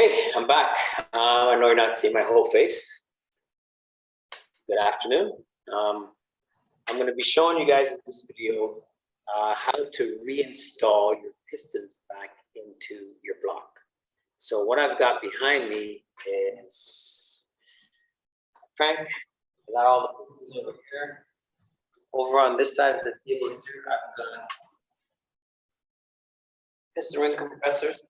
Okay, I'm back. I know you're not seeing my whole face. Good afternoon. I'm going to be showing you guys in this video how to reinstall your pistons back into your block. So what I've got behind me is crank. I got all the pistons over here. Over on this side of the table here, I've got piston ring compressors.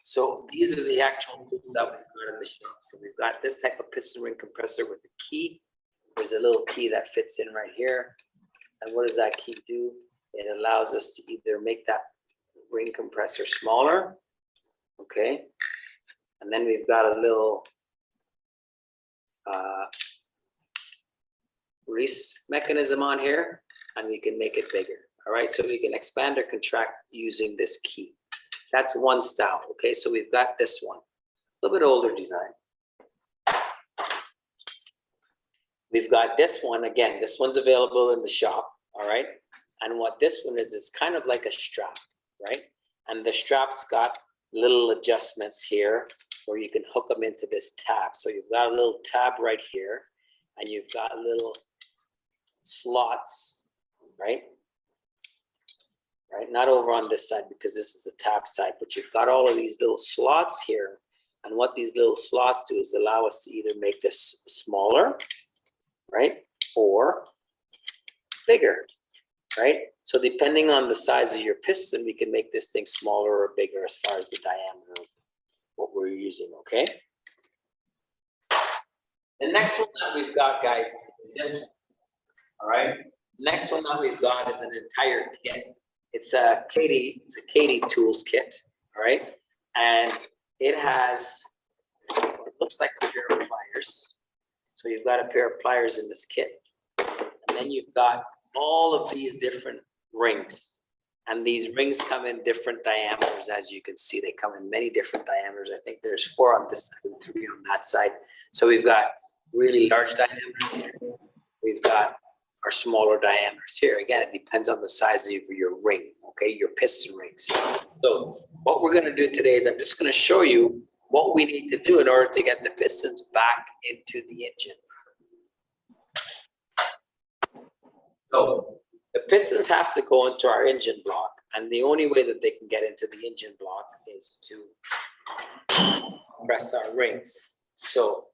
So these are the actual tools that we've got in the shop. So we've got this type of piston ring compressor with a key. There's a little key that fits in right here. And what does that key do? It allows us to either make that ring compressor smaller, okay? And then we've got a little release mechanism on here, and we can make it bigger, all right? So we can expand or contract using this key. That's one style, okay? So we've got this one, a little bit older design. We've got this one, again, this one's available in the shop, all right? And what this one is kind of like a strap, right? And the strap's got little adjustments here where you can hook them into this tab. So you've got a little tab right here, and you've got little slots, right? Right, not over on this side because this is the tab side, but you've got all of these little slots here. And what these little slots do is allow us to either make this smaller, right, or bigger, right? So depending on the size of your piston, we can make this thing smaller or bigger as far as the diameter of what we're using, okay? The next one that we've got, guys, is this one, all right? Next one that we've got is an entire kit. It's a Katie Tools kit, all right? And it has, it looks like a pair of pliers. So you've got a pair of pliers in this kit. And then you've got all of these different rings. And these rings come in different diameters, as you can see. They come in many different diameters. I think there's 4 on this side and 3 on that side. So we've got really large diameters here. We've got our smaller diameters here. Again, it depends on the size of your ring, okay, your piston rings. So what we're gonna do today is I'm just gonna show you what we need to do in order to get the pistons back into the engine. So the pistons have to go into our engine block, and the only way that they can get into the engine block is to press our rings. So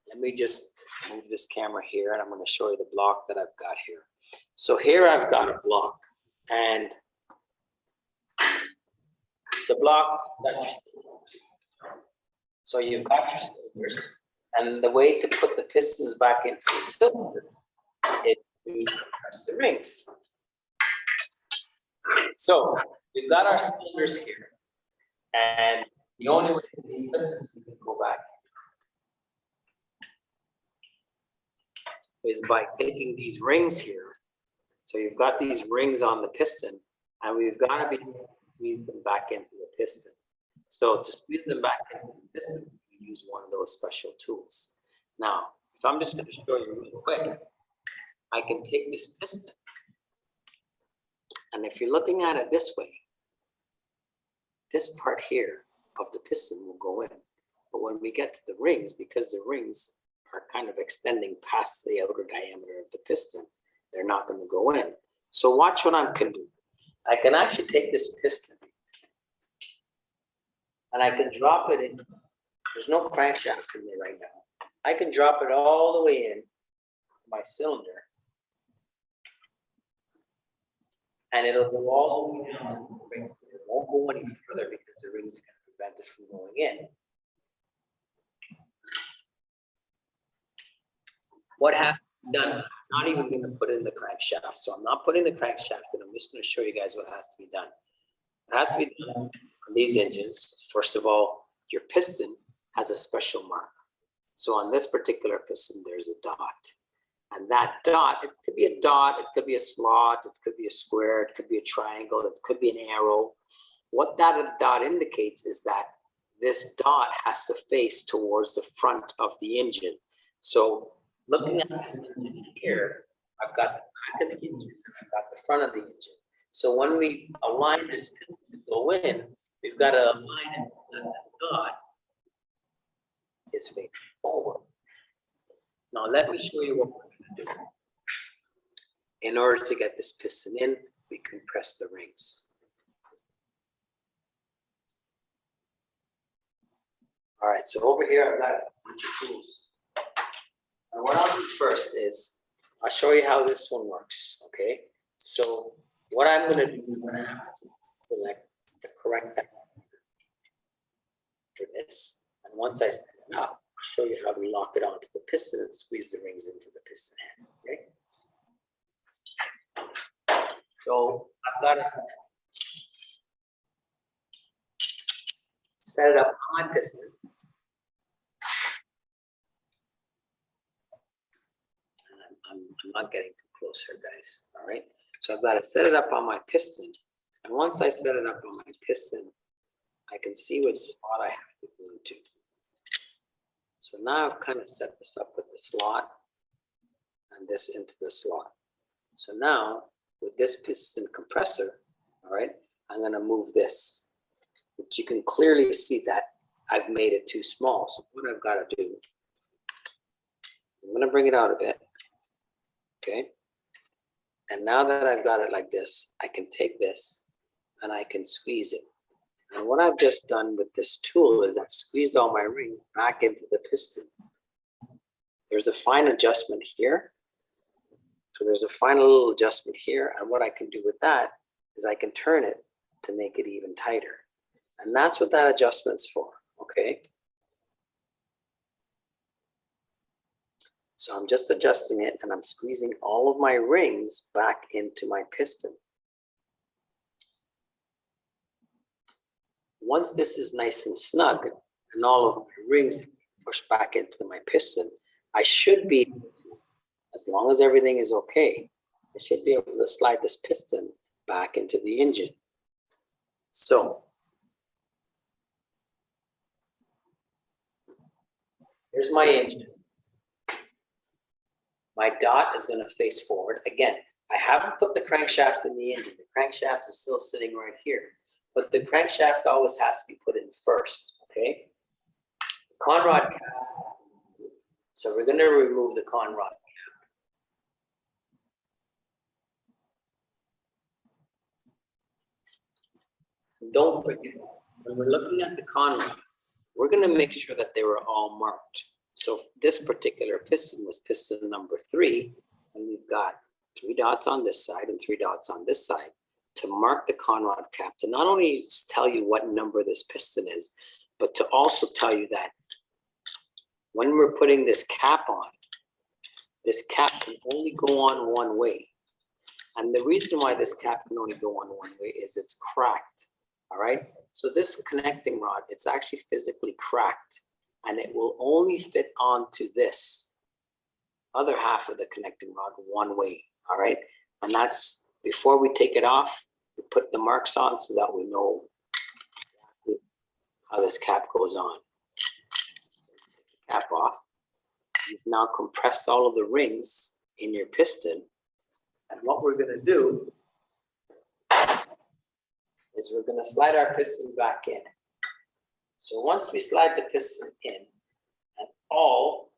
let me just move this camera here, and I'm going to show you the block that I've got here. So here I've got a block, and the block so you've got your cylinders, and the way to put the pistons back into the cylinder is to press the rings. So we've got our cylinders here, and the only way that these pistons can go back is by taking these rings here. So you've got these rings on the piston, and we've got to be able to squeeze them back into the piston. So to squeeze them back into the piston, we use one of those special tools. Now, if I'm just going to show you real quick, I can take this piston, and if you're looking at it this way, this part here of the piston will go in. But when we get to the rings, because the rings are kind of extending past the outer diameter of the piston, they're not going to go in. So watch what I can do. I can actually take this piston and I can drop it in. There's no crankshaft in there right now. I can drop it all the way in my cylinder, and it'll go all the way down to the rings. It won't go any further because the rings are going to prevent it from going in. What has to be done? I'm not even going to put in the crankshaft. So I'm not putting the crankshaft in. I'm just going to show you guys what has to be done. What has to be done on these engines, first of all, your piston has a special mark. So on this particular piston, there's a dot. And that dot, it could be a dot, it could be a slot, it could be a square, it could be a triangle, it could be an arrow. What that dot indicates is that this dot has to face towards the front of the engine. So looking at this engine here, I've got the back of the engine and I've got the front of the engine. So when we align this piston to go in, we've got to align it so that the dot is facing forward. Now let me show you what we're going to do. In order to get this piston in, we compress the rings. All right, so over here I've got a bunch of tools. And what I'll do first is, I'll show you how this one works, okay? So what I'm gonna do, I'm gonna have to select the correct diameter for this. And once I set it up, I'll show you how we lock it onto the piston and squeeze the rings into the piston head, okay? So I've got to set it up on my piston. I'm not getting too close here, guys, all right? So I've got to set it up on my piston. And once I set it up on my piston, I can see what slot I have to go into. So now I've kind of set this up with the slot and this into the slot. So now with this piston compressor, all right, I'm going to move this, but you can clearly see that I've made it too small. So what I've got to do, I'm going to bring it out a bit. Okay, and now that I've got it like this, I can take this and I can squeeze it. And what I've just done with this tool is I've squeezed all my rings back into the piston. There's a fine adjustment here. So there's a fine little adjustment here. And what I can do with that is I can turn it to make it even tighter. And that's what that adjustment's for, okay? So I'm just adjusting it and I'm squeezing all of my rings back into my piston. Once this is nice and snug and all of my rings push back into my piston, I should be, as long as everything is okay, I should be able to slide this piston back into the engine. So here's my engine. My dot is going to face forward. Again, I haven't put the crankshaft in the engine. The crankshaft is still sitting right here. But the crankshaft always has to be put in first, okay? Conrod cap. So we're going to remove the conrod cap. Don't forget, when we're looking at the conrods, we're going to make sure that they were all marked. So this particular piston was piston number 3, and we've got 3 dots on this side and 3 dots on this side to mark the conrod cap, to not only tell you what number this piston is, but to also tell you that when we're putting this cap on, this cap can only go on one way. And the reason why this cap can only go on one way is it's cracked, all right? So this connecting rod, it's actually physically cracked, and it will only fit onto this other half of the connecting rod one way, all right? And that's, before we take it off, we put the marks on so that we know how this cap goes on. So take the cap off. You've now compressed all of the rings in your piston. And what we're gonna do is we're gonna slide our piston back in. So once we slide the piston in, and all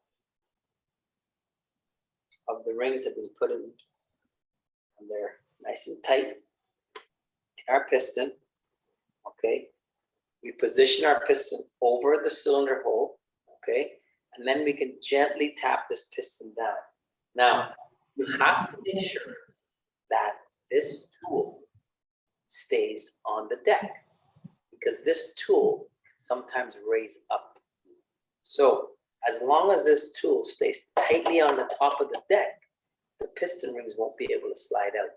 of the rings have been put in, and they're nice and tight in our piston, okay, we position our piston over the cylinder hole, okay, and then we can gently tap this piston down. Now, you have to make sure that this tool stays on the deck, because this tool sometimes raise up. So as long as this tool stays tightly on the top of the deck, the piston rings won't be able to slide out.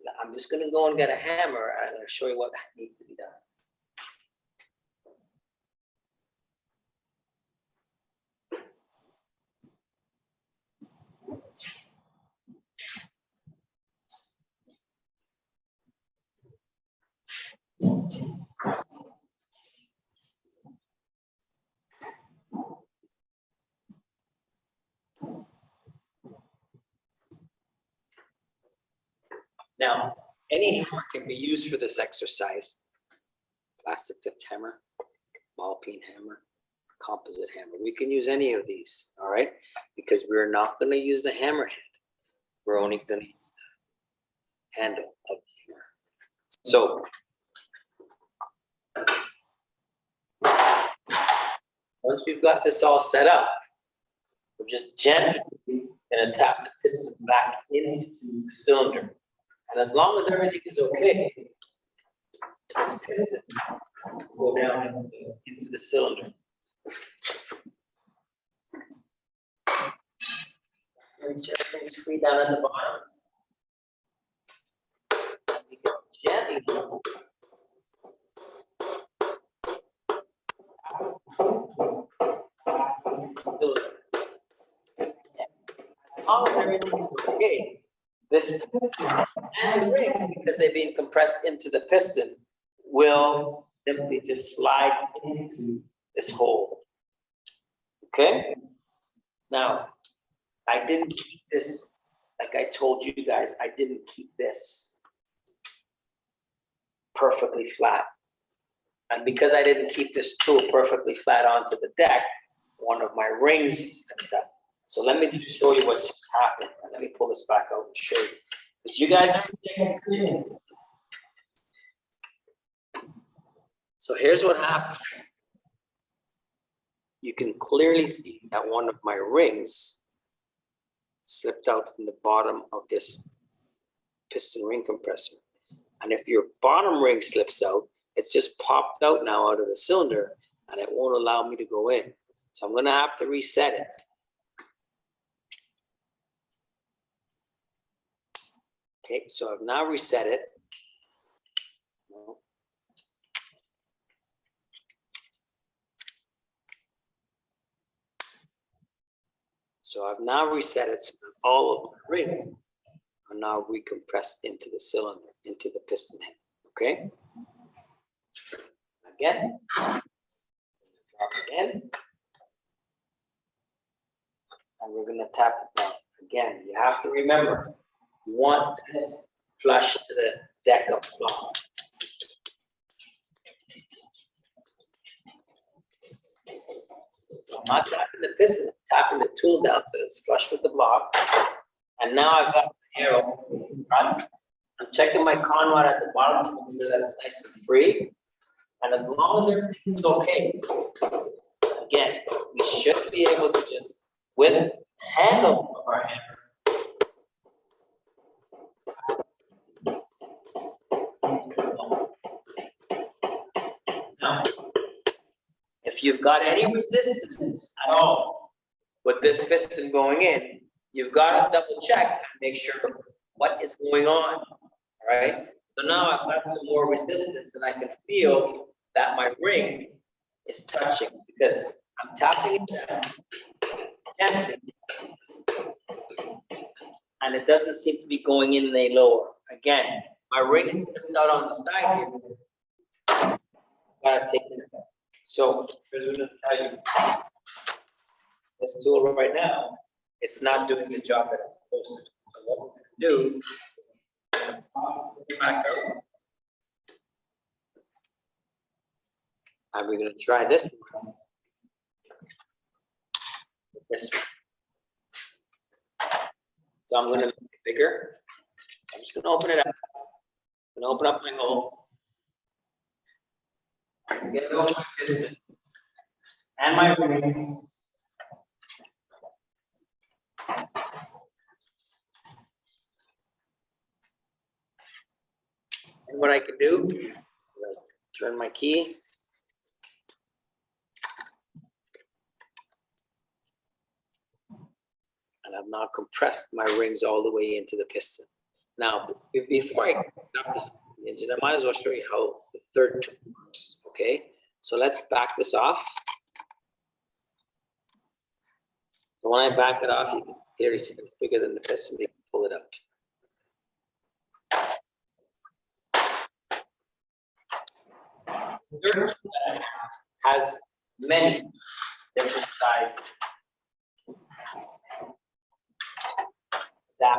Now, I'm just going to go and get a hammer, and I'm going to show you what needs to be done. Now, any hammer can be used for this exercise. Plastic tipped hammer, ball peen hammer, composite hammer. We can use any of these, all right? Because we're not going to use the hammerhead. We're only going to use the handle of the hammer. So once we've got this all set up, we're just gently going to tap the piston back into the cylinder. And as long as everything is okay, this piston will go down into the cylinder. Make sure everything's free down at the bottom. You can gently as long as everything is okay, this piston and the rings, because they're being compressed into the piston, will simply just slide into this hole. Okay? Now, I didn't keep this, like I told you guys, I didn't keep this perfectly flat. And because I didn't keep this tool perfectly flat onto the deck, one of my rings slipped up. So let me just show you what's just happened. Let me pull this back out and show you. Because you guys are experiencing. So here's what happened. You can clearly see that one of my rings slipped out from the bottom of this piston ring compressor. And if your bottom ring slips out, it's just popped out now out of the cylinder and it won't allow me to go in. So I'm gonna have to reset it. Okay, so I've now reset it. So I've now reset it so that all of my rings are now recompressed into the cylinder, into the piston head, okay? Again, drop again. And we're gonna tap it down. Again, you have to remember, you want this flush to the deck of the block. I'm not tapping the piston, I'm tapping the tool down so it's flush with the block. And now I've got the arrow in front. I'm checking my con rod at the bottom to make sure that it's nice and free. And as long as everything is okay, again, we should be able to just, with the handle of our hammer, now, if you've got any resistance at all with this piston going in, you've got to double check and make sure what is going on, all right? So now I've got some more resistance and I can feel that my ring is touching because I'm tapping it down, gently, and it doesn't seem to be going in any lower. Again, my ring is out on the side here. Gotta take it. So here's what I'm gonna tell you. This tool right now, it's not doing the job that it's supposed to do. So what we're gonna do, back out. And we're gonna try this one. This one. So I'm gonna make it bigger. So I'm just gonna open it up. I'm gonna open up my hole. Get it over my piston and my ring. And what I can do, turn my key. And I've now compressed my rings all the way into the piston. Now, before I knock this engine, I might as well show you how the third tool works, okay? So let's back this off. So when I back it off, you can clearly see it's bigger than the piston. You can pull it out. The third tool that I have has many different sizes. That,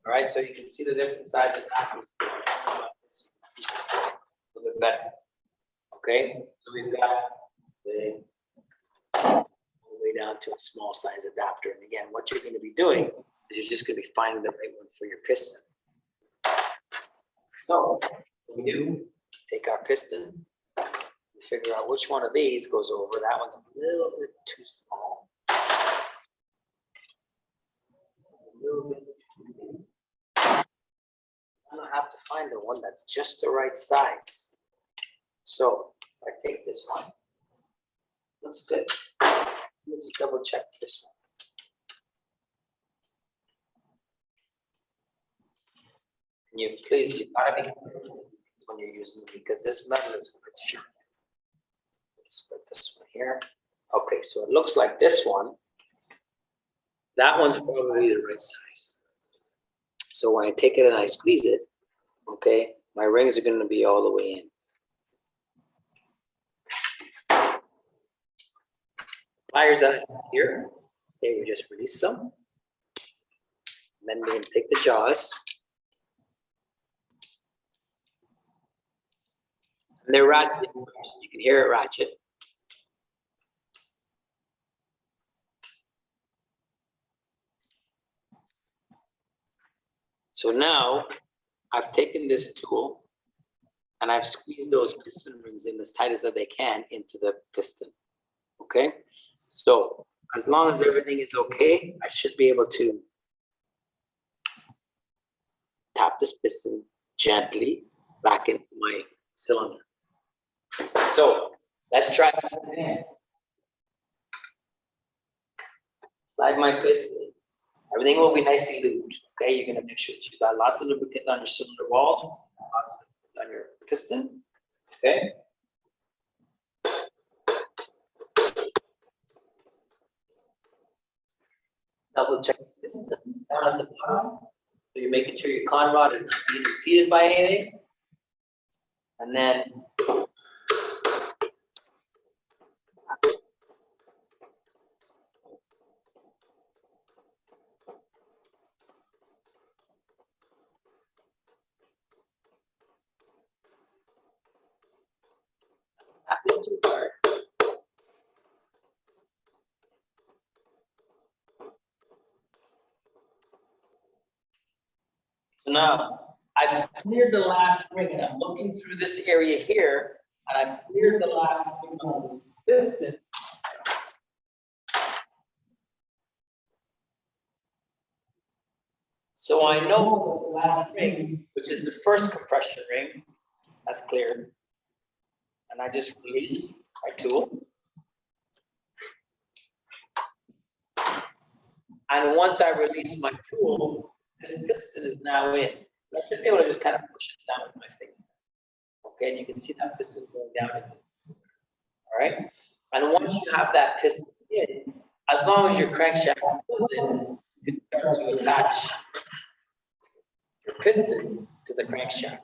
all right, so you can see the different sizes. A little bit better. Okay, so we've got the down to a small size adapter. And again, what you're going to be doing is you're just going to be finding the right one for your piston. So what we do, take our piston, we figure out which one of these goes over. That one's a little bit too small. A little bit too big. I'm going to have to find the one that's just the right size. So if I take this one, looks good. Let's just double check this one. And you gotta be careful when you're using it because this metal is quite sharp. Let's put this one here. Okay, so it looks like this one. That one's probably the right size. So when I take it and I squeeze it, okay, my rings are going to be all the way in. Pliers that I have here, okay, we just release them. And then we're going to take the jaws. And they're ratcheting. You can hear it ratchet. So now I've taken this tool and I've squeezed those piston rings in as tight as they can into the piston. Okay, so as long as everything is okay, I should be able to tap this piston gently back into my cylinder. So let's try this again. Slide my piston. Everything will be nicely lubed. Okay, you're gonna make sure that you've got lots of lubricant on your cylinder walls, lots of lubricant on your piston. Okay. Double check the piston down at the bottom. So you're making sure your con rod is not being impeded by anything. And then this part. So now I've cleared the last ring and I'm looking through this area here and I've cleared the last ring on this piston. So I know the last ring, which is the first compression ring, that's cleared. And I just release my tool. And once I release my tool, this piston is now in. I should be able to just kind of push it down with my finger. Okay, and you can see that piston going down into it. All right. And once you have that piston in, as long as your crankshaft goes in, you can start to attach your piston to the crankshaft.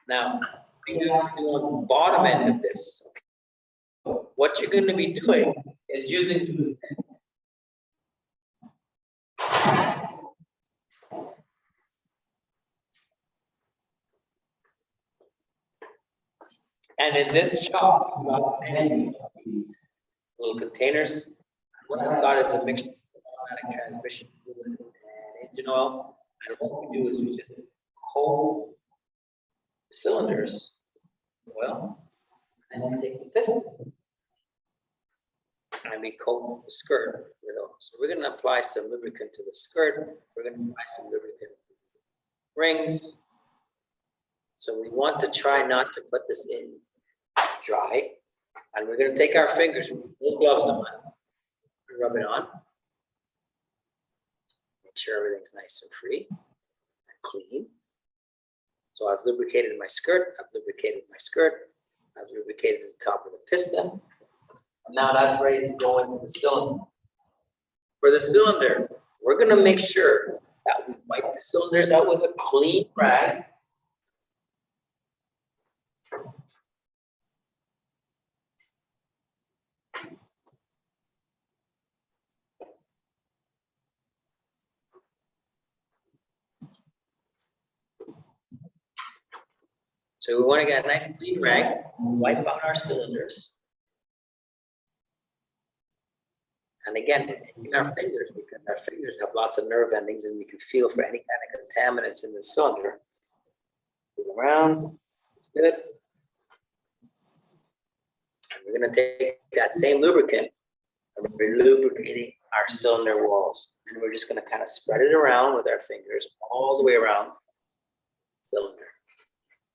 Now, we have to do on the bottom end of this. Okay. What you're going to be doing is using and in this shop, I've got many of these little containers. What I've got is a mixture of automatic transmission fluid and engine oil. And what we do is we just coat the cylinders oil and then take the piston and we coat the skirt with oil. So we're going to apply some lubricant to the skirt. We're going to apply some lubricant to the rings. So we want to try not to put this in dry. And we're going to take our fingers, no gloves on, and rub it on. Make sure everything's nice and free and clean. So I've lubricated my skirt, I've lubricated my skirt, I've lubricated the top of the piston. And now that's ready to go into the cylinder. For the cylinder, we're going to make sure that we wipe the cylinders out with a clean rag. So we want to get a nice clean rag, wipe out our cylinders. And again, in our fingers, because our fingers have lots of nerve endings and we can feel for any kind of contaminants in the cylinder. Move around, it's good. And we're gonna take that same lubricant and we're lubricating our cylinder walls. And we're just gonna kind of spread it around with our fingers all the way around the cylinder.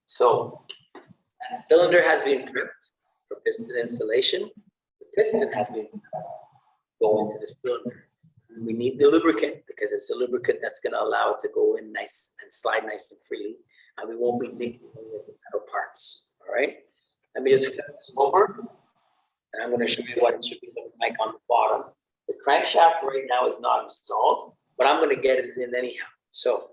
So that cylinder has been prepped for piston installation. The piston has been go into the cylinder. We need the lubricant because it's the lubricant that's going to allow it to go in nice and slide nice and freely, and we won't be digging with the metal parts. All right. Let me just flip this over, and I'm going to show you what it should be looking like on the bottom. The crankshaft right now is not installed, but I'm going to get it in anyhow. So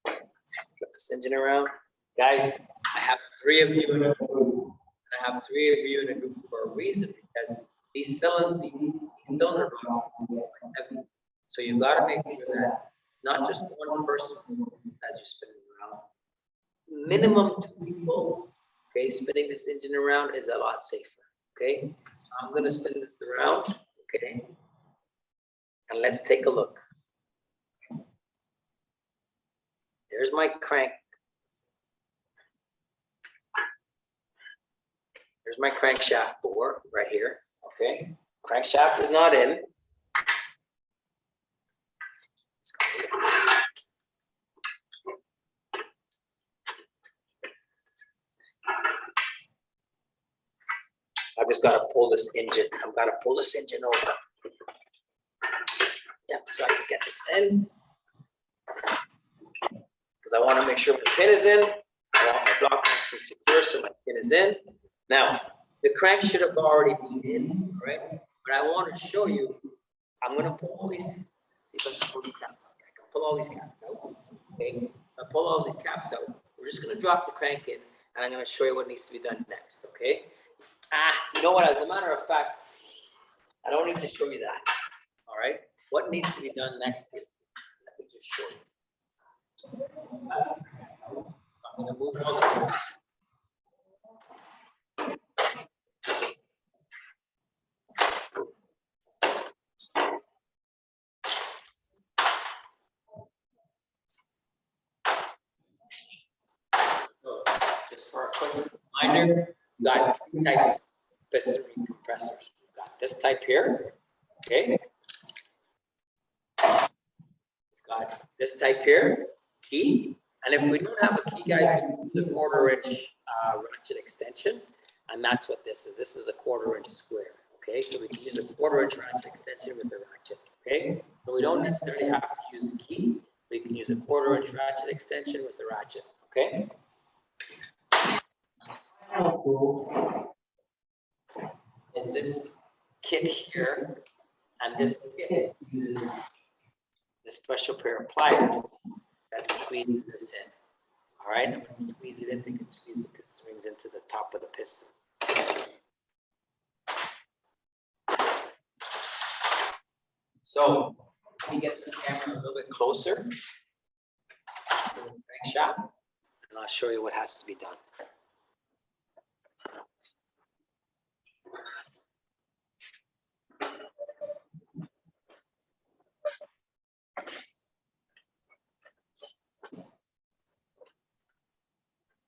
flip this engine around, guys. I have 3 of you in a group. I have 3 of you in a group for a reason, because these cylinder blocks are quite heavy. So you've got to make sure that not just one person as you're spinning around. Minimum 2 people, okay, spinning this engine around is a lot safer, okay? So I'm going to spin this around, okay? And let's take a look. There's my crank. There's my crankshaft bore right here. Okay, crankshaft is not in. I've just got to pull this engine. I've got to pull this engine over. Yep, so I can get this in. Because I want to make sure my pin is in. I want my block nice and secure so my pin is in. Now, the crank should have already been in, right? But I want to show you, I'm going to pull all these, see if I can pull these caps out. I can pull all these caps out, okay? I'll pull all these caps out. We're just going to drop the crank in, and I'm going to show you what needs to be done next, okay? You know what, as a matter of fact, I don't need to show you that, all right? What needs to be done next is, let me just show you. I'm going to move all the just for a quick reminder, we've got 2 types of piston ring compressors. We've got this type here, okay? We've got this type here, key. And if we don't have a key, guys, we use a 1/4 inch ratchet extension. And that's what this is. This is a 1/4 inch square, okay? So we can use a 1/4 inch ratchet extension with the ratchet, okay? So we don't necessarily have to use the key. We can use a 1/4 inch ratchet extension with the ratchet, okay? Is this kit here, and this kit uses this special pair of pliers that squeezes this in. All right, and when you squeeze it in, they can squeeze the piston rings into the top of the piston. So let me get this camera a little bit closer to the crankshaft, and I'll show you what has to be done.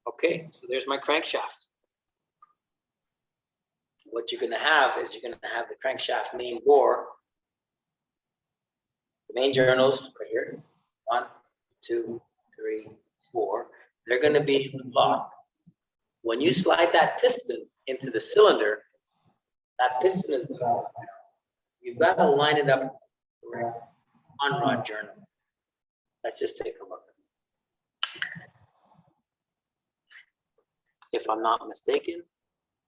Okay, so there's my crankshaft. What you're gonna have is you're gonna have the crankshaft main bore, the main journals right here, 1, 2, 3, 4. They're gonna be in the block. When you slide that piston into the cylinder, that piston is gonna, you've got to line it up correct on rod journal. Let's just take a look. If I'm not mistaken,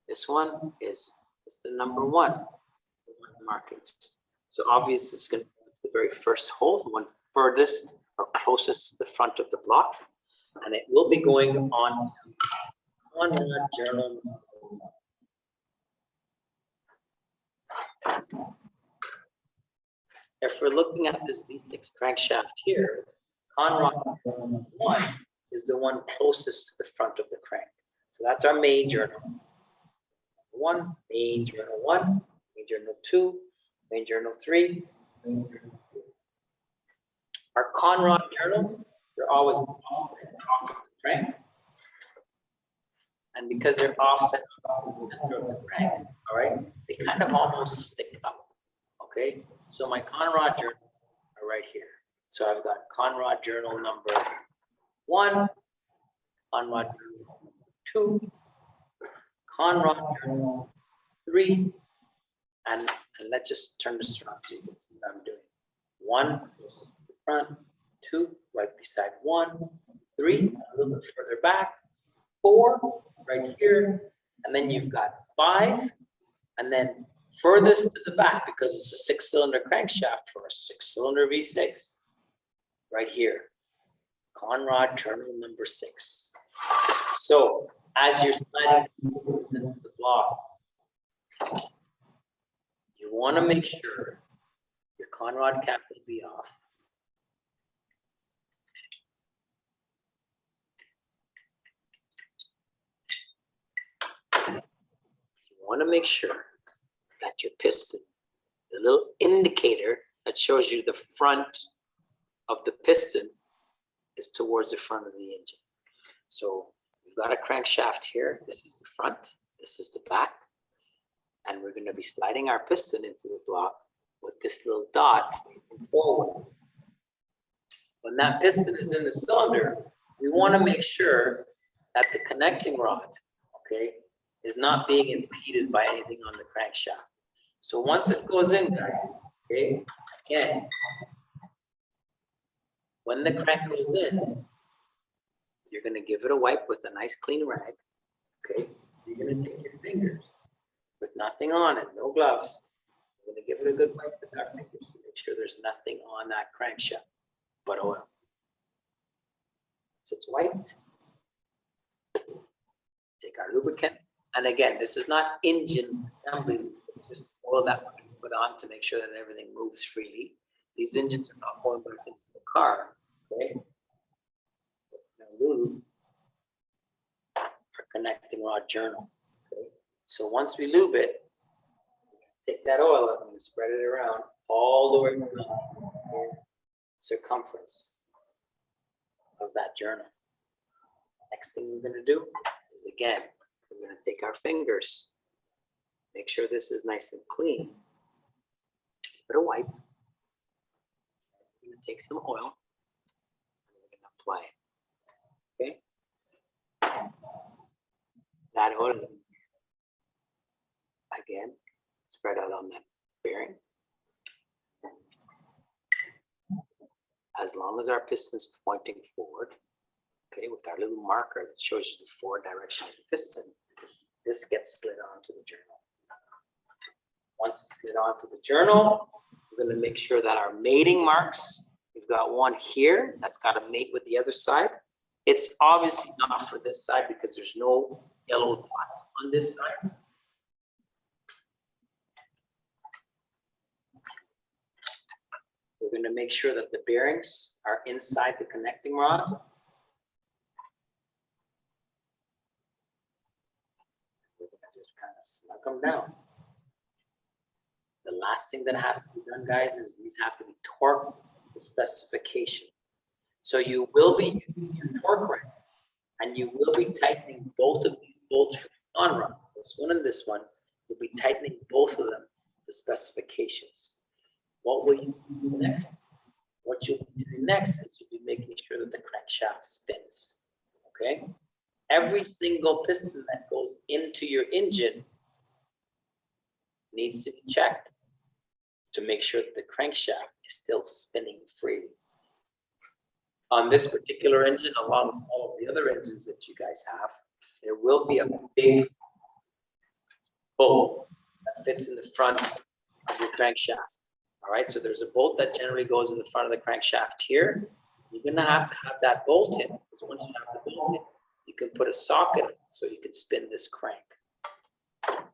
this one is the number 1 markings. So obviously it's going to be the very first hole, the one furthest or closest to the front of the block, and it will be going on rod journal. If we're looking at this V6 crankshaft here, Conrod 1 is the one closest to the front of the crank. So that's our main journal. 1, main journal 1, main journal 2, main journal 3, main journal 4. Our Conrod journals, they're always offset off of the crank. And because they're offset off of the center of the crank, all right, they kind of almost stick up, okay? So my Conrod journals are right here. So I've got Conrod journal number 1, Conrod journal 2, Conrod journal 3, and let's just turn this around so you can see what I'm doing. 1 closest to the front, 2 right beside 1, 3 a little bit further back, 4 right here, and then you've got 5, and then furthest to the back because it's a 6-cylinder crankshaft for a 6-cylinder V6 right here. Conrod journal number 6. So as you're sliding into the block, you want to make sure your Conrod cap will be off. You want to make sure that your piston, the little indicator that shows you the front of the piston, is towards the front of the engine. So we've got a crankshaft here. This is the front, this is the back. And we're going to be sliding our piston into the block with this little dot facing forward. When that piston is in the cylinder, we want to make sure that the connecting rod, okay, is not being impeded by anything on the crankshaft. So once it goes in, guys, okay, again, when the crank goes in, you're going to give it a wipe with a nice clean rag, okay? You're going to take your fingers with nothing on it, no gloves. We're going to give it a good wipe with our fingers to make sure there's nothing on that crankshaft but oil. So it's wiped. Take our lubricant. And again, this is not engine assembly. It's just oil that we put on to make sure that everything moves freely. These engines are not going back into the car, okay? Now lube our connecting rod journal. Okay? So once we lube it, take that oil and I'm going to spread it around all the way around the circumference of that journal. Next thing we're going to do is, again, we're going to take our fingers, make sure this is nice and clean, give it a wipe. We're going to take some oil and we're going to apply it. Okay? That oil, again, spread out on that bearing. As long as our piston is pointing forward, okay, with our little marker that shows you the forward direction of the piston, this gets slid onto the journal. Once it's slid onto the journal, we're going to make sure that our mating marks, we've got one here that's got to mate with the other side. It's obviously not for this side because there's no yellow dot on this side. We're going to make sure that the bearings are inside the connecting rod. We're going to just kind of snug them down. The last thing that has to be done, guys, is these have to be torqued to specifications. So you will be using your torque wrench and you will be tightening both of these bolts for the on rod. This one and this one, you'll be tightening both of them to specifications. What will you do next? What you'll be doing next is you'll be making sure that the crankshaft spins, okay? Every single piston that goes into your engine needs to be checked to make sure that the crankshaft is still spinning freely. On this particular engine, along with all of the other engines that you guys have, there will be a big bolt that fits in the front of your crankshaft. All right, so there's a bolt that generally goes in the front of the crankshaft here. You're gonna have to have that bolt in, because once you have the bolt in, you can put a socket in so you can spin this crank. I'm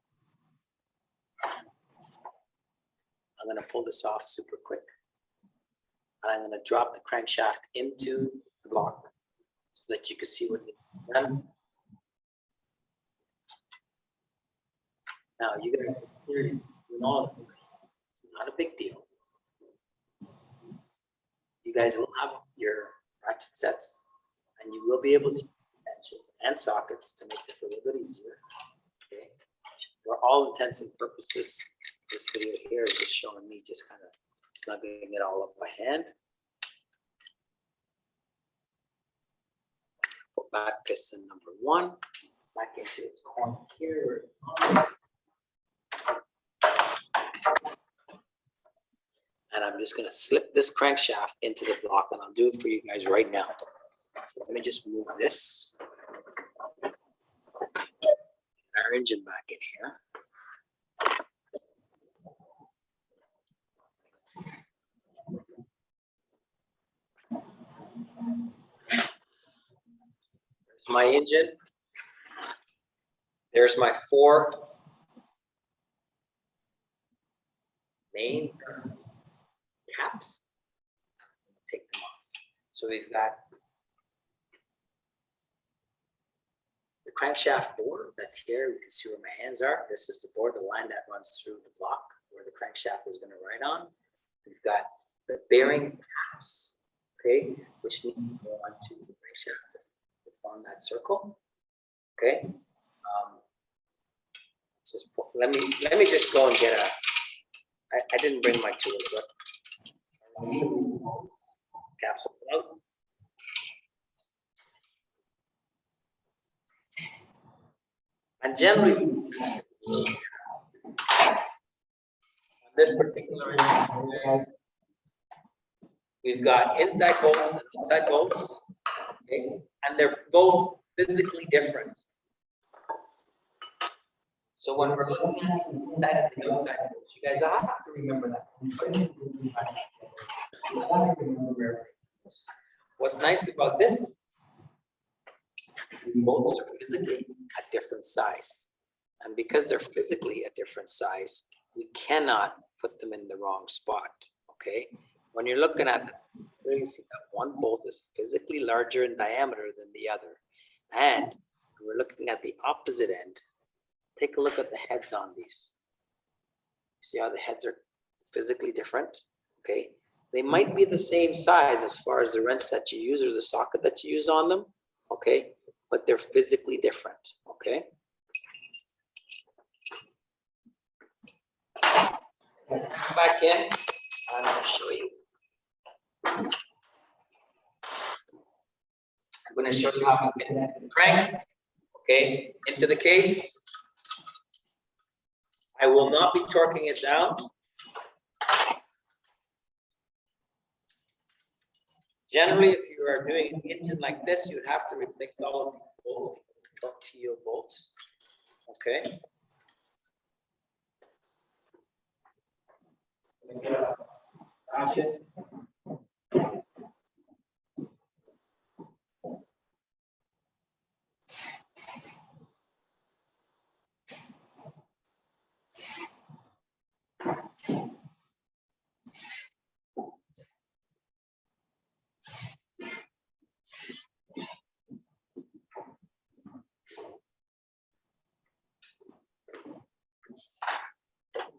gonna pull this off super quick. And I'm gonna drop the crankshaft into the block so that you can see what needs to be done. Now you guys can clearly see all of this. not a big deal. You guys will have your ratchet sets, and you will be able to use tensions and sockets to make this a little bit easier. Okay. For all intents and purposes, this video here is just showing me just kind of snuggling it all up by hand. Put back piston number 1 back into its corner here. And I'm just going to slip this crankshaft into the block, and I'll do it for you guys right now. So let me just move this. Our engine back in here. There's my engine. There's my 4 main caps. Take them off. So we've got the crankshaft board that's here. You can see where my hands are. This is the board, the line that runs through the block where the crankshaft is going to ride on. We've got the bearing caps, okay, which need to go onto the crankshaft to form that circle. Okay. Just let me just go and get a. I didn't bring my tools, but capsule out. And generally, on this particular engine, we've got inside bolts and outside bolts, okay? And they're both physically different. So when we're looking at the inside and the outside bolts, you guys have to remember that. What's nice about this, bolts are physically a different size. And because they're physically a different size, we cannot put them in the wrong spot, okay? When you're looking at them, you really see that one bolt is physically larger in diameter than the other. And when we're looking at the opposite end, take a look at the heads on these. See how the heads are physically different, okay? They might be the same size as far as the wrench that you use or the socket that you use on them, okay? But they're physically different, okay? Come back in, I'm going to show you. I'm going to show you how we can crank, okay, into the case. I will not be torquing it down. Generally, if you are doing an engine like this, you would have to replace all of the bolts, torque bolts, okay? Ratchet.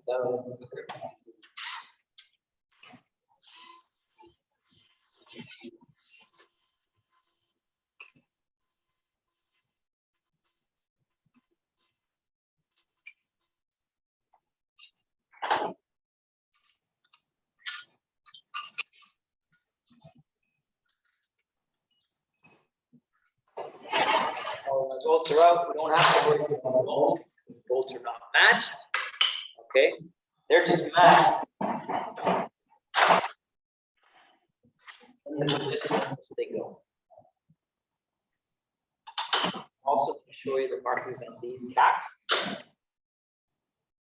So, the bolts are out. We don't have to worry about the bolts. The bolts are not matched. Okay, they're just matched. In the position they go. Also, to show you the markings on these caps.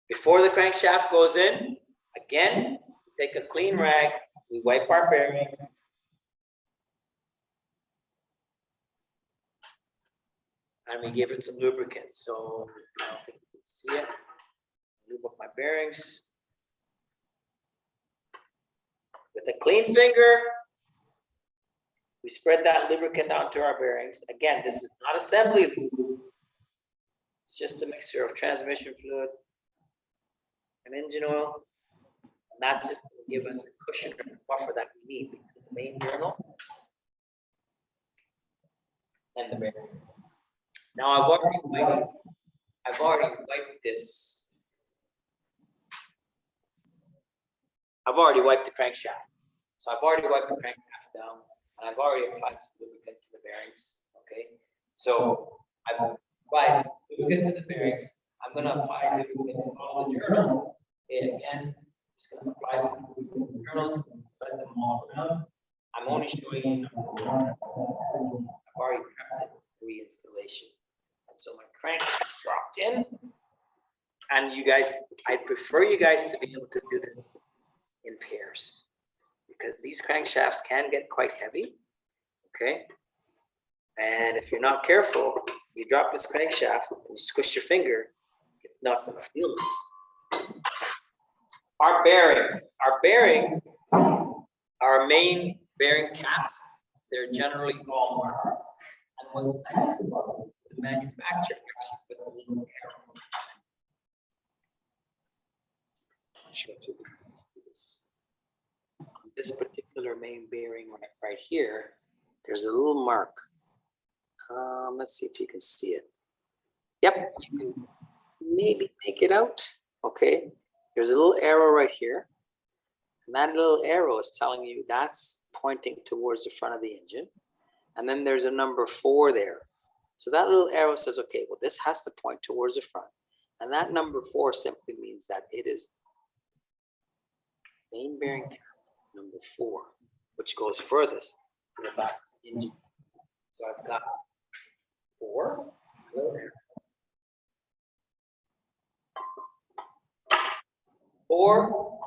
Before the crankshaft goes in, again, take a clean rag, we wipe our bearings. And we give it some lubricant. So I don't think you can see it. Lube up my bearings. With a clean finger, we spread that lubricant onto our bearings. Again, this is not assembly lube. It's just a mixture of transmission fluid and engine oil. That's just going to give us the cushion and the buffer that we need between the main journal and the bearing. Now I've already wiped this. I've already wiped the crankshaft. So I've already wiped the crankshaft down, and I've already applied some lubricant to the bearings. Okay, so I've applied lubricant to the bearings. I'm going to apply lubricant to all the journals. Okay, again, I'm just going to apply some lubricant to the journals, spread them all around. I'm only showing you number one. I've already prepped the reinstallation. And so my crank is dropped in. And you guys, I'd prefer you guys to be able to do this in pairs, because these crankshafts can get quite heavy, okay? And if you're not careful, you drop this crankshaft and you squish your finger, it's not gonna feel nice. Our bearings are our main bearing caps. They're generally all marked. And what's nice about this, the manufacturer actually puts a little arrow. Sure, if you can see this. This particular main bearing right here, there's a little mark. Let's see if you can see it. Yep, you can maybe make it out. Okay, there's a little arrow right here. And that little arrow is telling you that's pointing towards the front of the engine. And then there's a number 4 there. So that little arrow says, okay, well, this has to point towards the front. And that number 4 simply means that it is main bearing cap number 4, which goes furthest to the back of the engine. So I've got 4. Hello there. 4.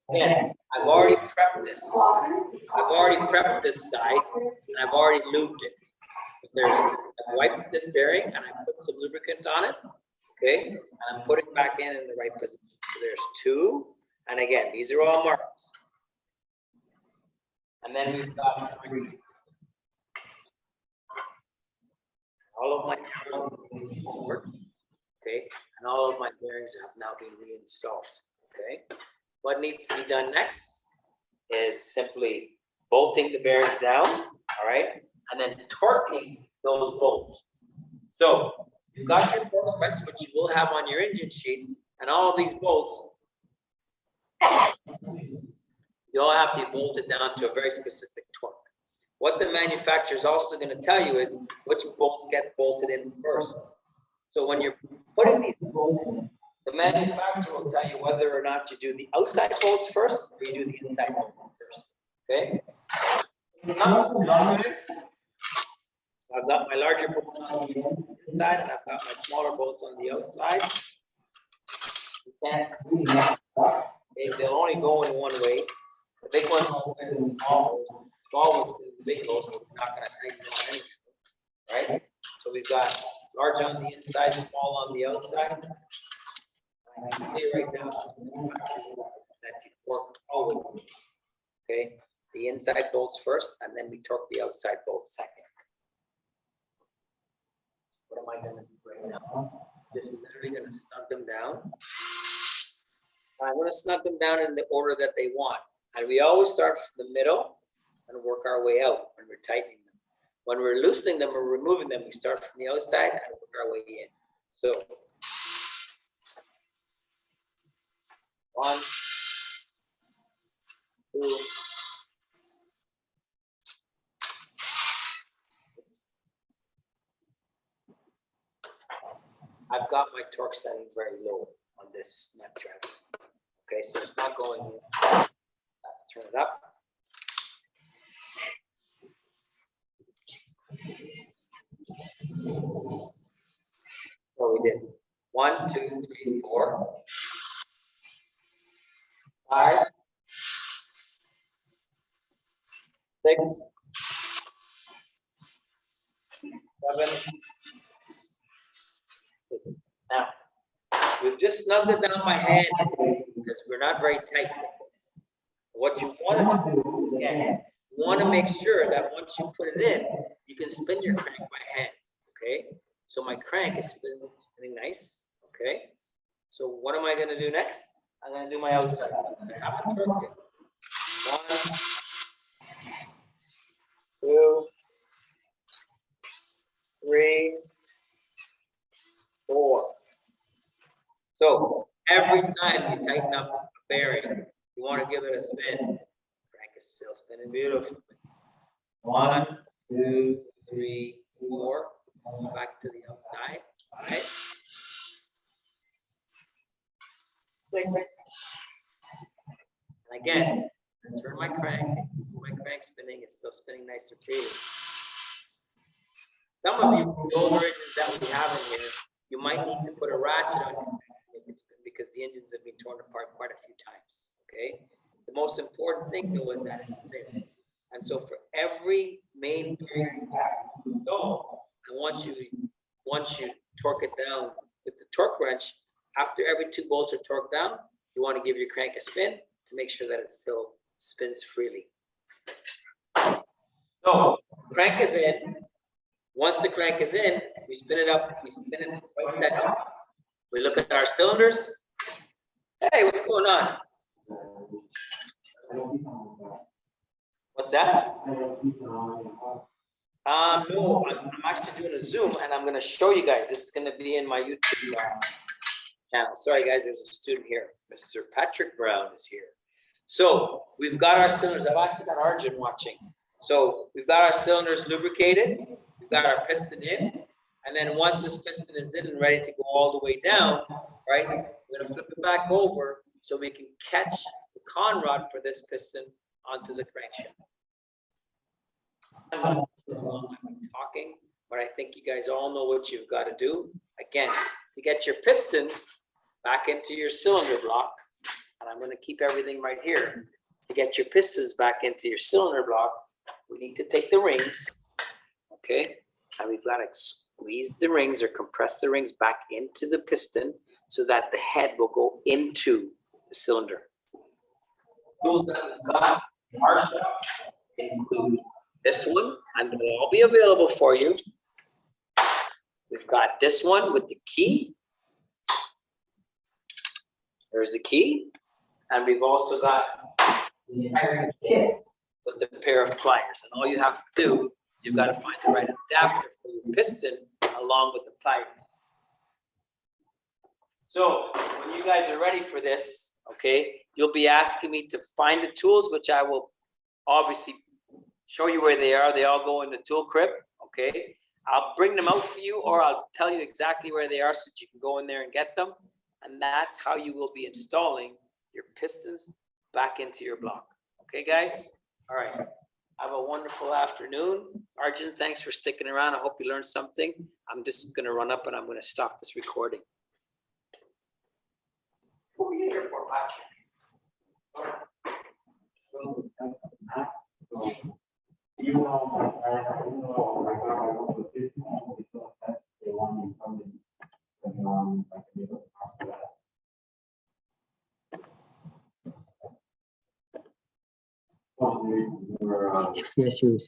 Again, I've already prepped this. I've already prepped this side, and I've already lubed it. I've wiped this bearing, and I put some lubricant on it. Okay, and I'm putting it back in the right position. So there's 2, and again, these are all marked. And then we've got 3. All of my bearings are moving forward. Okay, and all of my bearings have now been reinstalled. Okay, what needs to be done next is simply bolting the bearings down. All right, and then torquing those bolts. So you've got your torque specs, which you will have on your engine sheet, and all of these bolts, you all have to be bolted down to a very specific torque. What the manufacturer is also going to tell you is which bolts get bolted in first. So when you're putting these bolts in, the manufacturer will tell you whether or not you do the outside bolts first or you do the inside bolts first. Okay? I've got my larger bolts on the inside, and I've got my smaller bolts on the outside. You can't do that. Okay, they'll only go in one way. The big ones will go in the small ones. Small ones in the big ones, we're not going to tighten them on anything. Right? So we've got large on the inside, small on the outside. I can see right now that you torque always. Okay? The inside bolts first, and then we torque the outside bolts second. What am I going to do right now? Just literally going to snug them down. I'm going to snug them down in the order that they want. And we always start from the middle and work our way out when we're tightening them. When we're loosening them or removing them, we start from the outside and work our way in. So, 1, 2, I've got my torque setting very low on this nut drive. Okay, so it's not going in. Turn it up. So we did 1, 2, 3, 4, 5, 6, 7. Now, we've just snugged it down by hand because we're not very tight with this. What you want to do, again, you want to make sure that once you put it in, you can spin your crank by hand, okay? So my crank is spinning nice, okay? So what am I gonna do next? I'm gonna do my outside. I haven't torqued it. 1, 2, 3, 4. So every time you tighten up a bearing, you want to give it a spin. Crank is still spinning beautifully. 1, 2, 3, 4. Back to the outside. All right. Click. And again, I turn my crank. See my crank spinning. It's still spinning nice and freely. Some of you, the older engines that we have in here, you might need to put a ratchet on your crank because the engines have been torn apart quite a few times. Okay. The most important thing though is that it's spinning. And so for every main bearing you install, and once you torque it down with the torque wrench, after every 2 bolts are torqued down, you want to give your crank a spin to make sure that it still spins freely. So crank is in. Once the crank is in, we spin it up, we spin it right side up. We look at our cylinders. Hey, what's going on? What's that? No, I'm actually doing a Zoom and I'm going to show you guys. This is going to be in my YouTube channel. Sorry, guys, there's a student here. Mr. Patrick Brown is here. So we've got our cylinders. I've actually got Arjun watching. So we've got our cylinders lubricated. We've got our piston in. And then once this piston is in and ready to go all the way down, right, we're going to flip it back over so we can catch the con rod for this piston onto the crankshaft. I'm not sure how long I've been talking, but I think you guys all know what you've got to do. Again, to get your pistons back into your cylinder block, and I'm going to keep everything right here. To get your pistons back into your cylinder block, we need to take the rings, okay, and we've got to squeeze the rings or compress the rings back into the piston so that the head will go into the cylinder. Tools that we've got in our shop include this one, and they'll all be available for you. We've got this one with the key. There's the key. And we've also got the entire kit with the pair of pliers. And all you have to do, you've got to find the right adapter for your piston along with the pliers. So when you guys are ready for this, okay, you'll be asking me to find the tools, which I will obviously show you where they are. They all go in the tool crib, okay? I'll bring them out for you, or I'll tell you exactly where they are so that you can go in there and get them. And that's how you will be installing your pistons back into your block. Okay, guys? All right. Have a wonderful afternoon. Arjun, thanks for sticking around. I hope you learned something. I'm just going to run up and I'm going to stop this recording. What were you here for, Patrick? Yes, you